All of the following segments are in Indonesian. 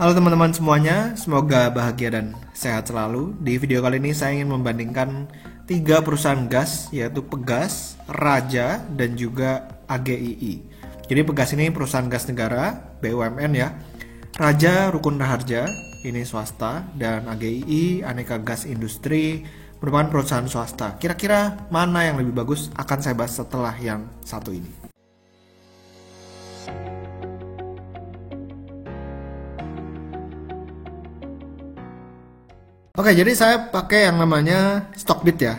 Halo teman-teman semuanya, semoga bahagia dan sehat selalu. Di video kali ini saya ingin membandingkan 3 perusahaan gas, yaitu Pegas, Raja, dan juga AGII. Jadi Pegas ini perusahaan gas negara, BUMN ya. Raja Rukun Raharja, ini swasta, dan AGII, Aneka Gas Industri, merupakan perusahaan swasta. Kira-kira mana yang lebih bagus akan saya bahas setelah yang satu ini. Oke, jadi saya pakai yang namanya Stockbit ya.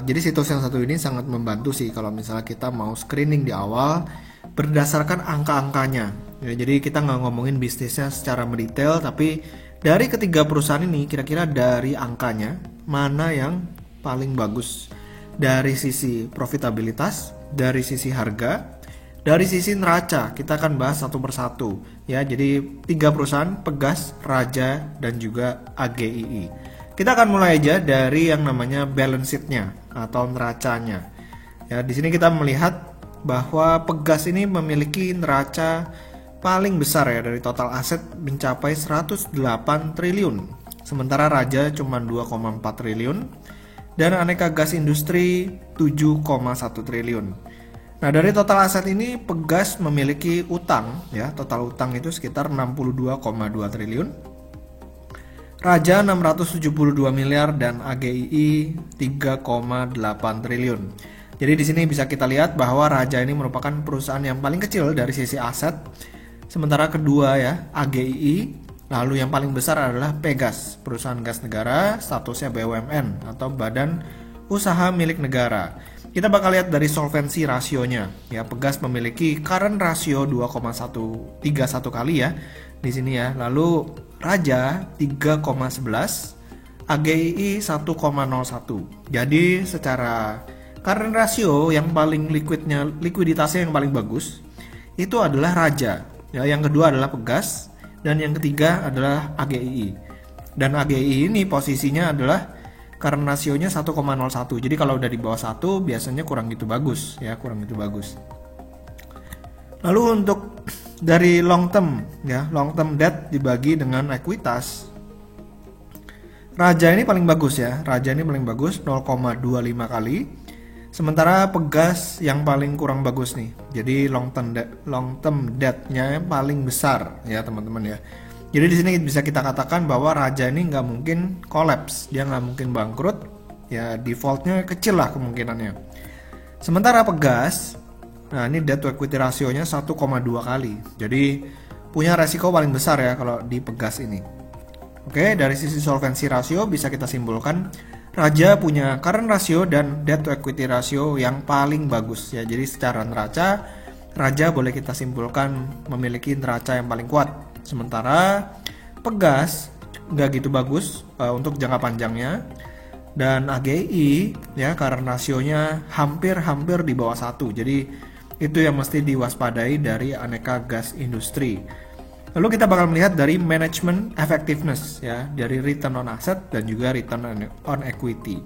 Jadi situs yang satu ini sangat membantu sih kalau misalnya kita mau screening di awal berdasarkan angka-angkanya. Ya, jadi kita nggak ngomongin bisnisnya secara mendetail, tapi dari ketiga perusahaan ini kira-kira dari angkanya mana yang paling bagus dari sisi profitabilitas, dari sisi harga, dari sisi neraca. Kita akan bahas satu persatu ya. Jadi 3 perusahaan, Pegas, Raja, dan juga AGII. Kita akan mulai aja dari yang namanya balance sheet-nya atau neracanya. Ya, di sini kita melihat bahwa Pegas ini memiliki neraca paling besar ya, dari total aset mencapai 108 triliun. Sementara Raja cuma 2,4 triliun dan Aneka Gas Industri 7,1 triliun. Nah, dari total aset ini Pegas memiliki utang ya, total utang itu sekitar 62,2 triliun. Raja 672 miliar dan AGII 3,8 triliun. Jadi di sini bisa kita lihat bahwa Raja ini merupakan perusahaan yang paling kecil dari sisi aset. Sementara kedua ya, AGII, lalu yang paling besar adalah Pegas, perusahaan gas negara, statusnya BUMN atau Badan Usaha Milik Negara. Kita bakal lihat dari solvency rasionya. Ya, Pegas memiliki current ratio 2,131 kali ya di sini ya. Lalu Raja 3,11, AGII 1,01. Jadi secara current ratio yang paling likuiditasnya yang paling bagus itu adalah Raja. Ya, yang kedua adalah Pegas dan yang ketiga adalah AGII. Dan AGII ini posisinya adalah current rasionya 1,01. Jadi kalau udah di bawah 1 biasanya kurang gitu bagus ya, kurang gitu bagus. Lalu untuk dari long term ya, long term debt dibagi dengan ekuitas, Raja ini paling bagus ya. Raja ini paling bagus 0,25 kali. Sementara Pegas yang paling kurang bagus nih. Jadi long term debt-nya paling besar ya teman-teman ya. Jadi di sini bisa kita katakan bahwa Raja ini nggak mungkin collapse, dia nggak mungkin bangkrut, ya defaultnya kecil lah kemungkinannya. Sementara Pegas, nah ini debt to equity rasionya 1,2 kali, jadi punya resiko paling besar ya kalau di Pegas ini. Oke, dari sisi solvency ratio bisa kita simpulkan Raja punya current ratio dan debt to equity ratio yang paling bagus ya. Jadi secara neraca, Raja boleh kita simpulkan memiliki neraca yang paling kuat. Sementara Pegas nggak gitu bagus untuk jangka panjangnya, dan AGII ya current rasionya hampir di bawah 1. Jadi itu yang mesti diwaspadai dari Aneka Gas Industri. Lalu kita bakal melihat dari management effectiveness ya, dari return on asset dan juga return on equity.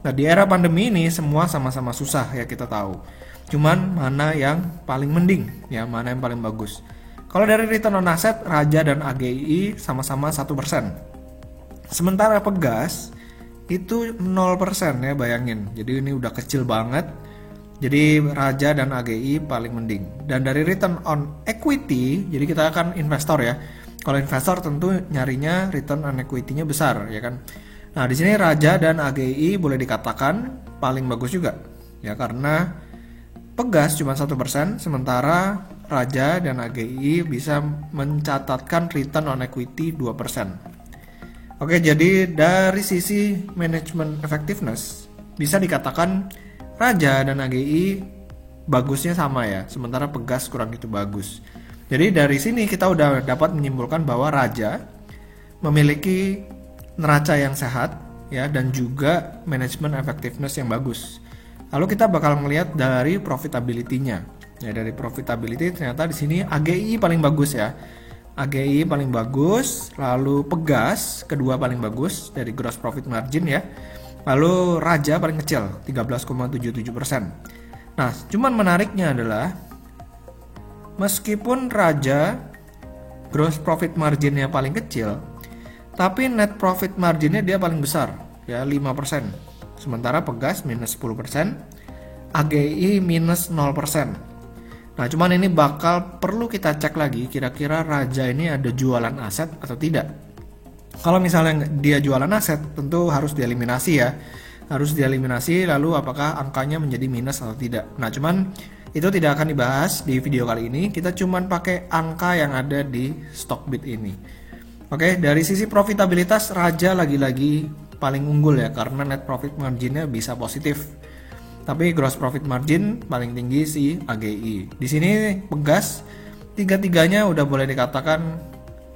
Nah, di era pandemi ini semua sama-sama susah ya, kita tahu. Cuman mana yang paling mending ya, mana yang paling bagus. Kalau dari return on asset, Raja dan AGII sama-sama 1%. Sementara Pegas itu 0% ya, bayangin. Jadi ini udah kecil banget. Jadi Raja dan AGII paling mending. Dan dari return on equity, jadi kita akan investor ya. Kalau investor tentu nyarinya return on equity-nya besar ya kan. Nah, di sini Raja dan AGII boleh dikatakan paling bagus juga. Ya, karena Pegas cuma 1%, sementara Raja dan AGII bisa mencatatkan return on equity 2%. Oke, jadi dari sisi management effectiveness bisa dikatakan Raja dan AGII bagusnya sama ya, sementara Pegas kurang gitu bagus. Jadi dari sini kita udah dapat menyimpulkan bahwa Raja memiliki neraca yang sehat ya, dan juga management effectiveness yang bagus. Lalu kita bakal melihat dari profitability-nya. Ya, dari profitability ternyata di sini AGII paling bagus ya. AGII paling bagus, lalu Pegas kedua paling bagus dari gross profit margin ya. Lalu Raja paling kecil 13,77%. Nah, cuman menariknya adalah meskipun Raja gross profit marginnya paling kecil, tapi net profit marginnya dia paling besar, ya 5%. Sementara Pegas minus 10%, AGI minus 0%. Nah, cuman ini bakal perlu kita cek lagi kira-kira Raja ini ada jualan aset atau tidak. Kalau misalnya dia jualan aset, tentu harus dieliminasi ya. Harus dieliminasi, lalu apakah angkanya menjadi minus atau tidak. Nah, cuman itu tidak akan dibahas di video kali ini. Kita cuman pakai angka yang ada di Stockbit ini. Oke, dari sisi profitabilitas Raja lagi-lagi paling unggul ya, karena net profit marginnya bisa positif. Tapi gross profit margin paling tinggi si AGI. Di sini Pegas tiga-tiganya udah boleh dikatakan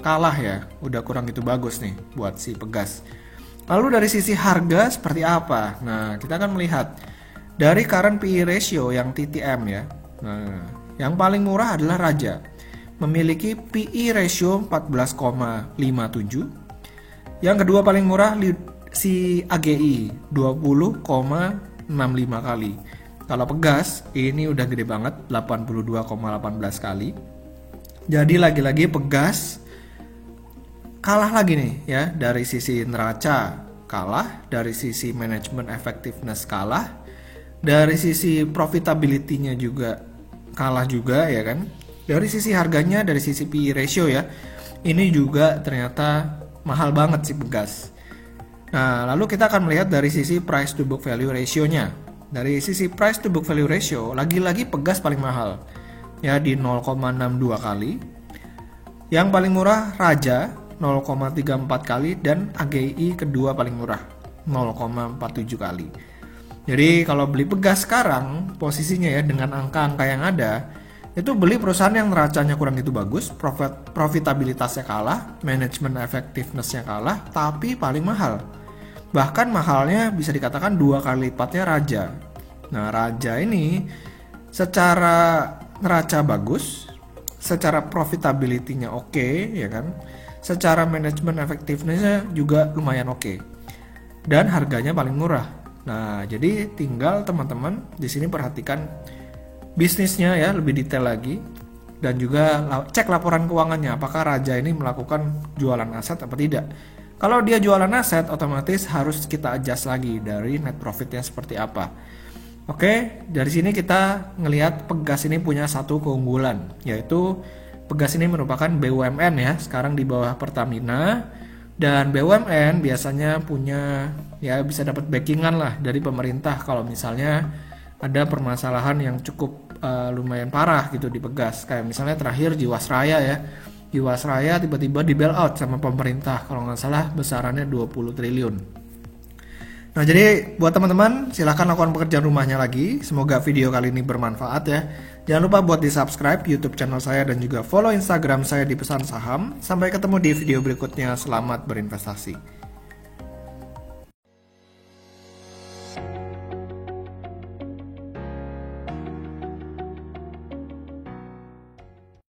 kalah ya, udah kurang gitu bagus nih buat si Pegas. Lalu dari sisi harga seperti apa? Nah, kita akan melihat dari current PE ratio yang TTM ya. Nah, yang paling murah adalah Raja. Memiliki PE ratio 14,57. Yang kedua paling murah si AGI 20,65 kali. Kalau Pegas ini udah gede banget 82,18 kali. Jadi lagi-lagi Pegas kalah lagi nih ya, dari sisi neraca kalah, dari sisi manajemen effectiveness kalah, dari sisi profitability-nya juga kalah juga ya kan. Dari sisi harganya, dari sisi PE ratio ya, ini juga ternyata mahal banget sih Pegas. Nah, lalu kita akan melihat dari sisi price to book value ratio-nya. Dari sisi price to book value ratio, lagi-lagi Pegas paling mahal. Ya, di 0,62 kali. Yang paling murah Raja, 0,34 kali. Dan AGI kedua paling murah, 0,47 kali. Jadi, kalau beli Pegas sekarang, posisinya ya, dengan angka-angka yang ada, itu beli perusahaan yang neracanya kurang gitu bagus, profitabilitasnya kalah, manajemen effectiveness-nya kalah, tapi paling mahal. Bahkan mahalnya bisa dikatakan 2 kali lipatnya Raja. Nah, Raja ini secara neraca bagus, secara profitability-nya oke, ya kan? Secara manajemen effectiveness-nya juga lumayan oke. Dan harganya paling murah. Nah, jadi tinggal teman-teman di sini perhatikan bisnisnya ya lebih detail lagi, dan juga cek laporan keuangannya, apakah Raja ini melakukan jualan aset apa tidak. Kalau dia jualan aset, otomatis harus kita adjust lagi dari net profitnya seperti apa. Oke, dari sini kita ngelihat Pegas ini punya satu keunggulan, yaitu Pegas ini merupakan BUMN ya, sekarang di bawah Pertamina. Dan BUMN biasanya punya ya bisa dapat backingan lah dari pemerintah kalau misalnya ada permasalahan yang cukup lumayan parah gitu di Pegas. Kayak misalnya terakhir Jiwasraya ya. Jiwasraya tiba-tiba di bail out sama pemerintah, kalau nggak salah besarannya 20 triliun. Nah, jadi buat teman-teman silahkan lakukan pekerjaan rumahnya lagi. Semoga video kali ini bermanfaat ya. Jangan lupa buat di subscribe YouTube channel saya dan juga follow Instagram saya di Pesan Saham. Sampai ketemu di video berikutnya. Selamat berinvestasi.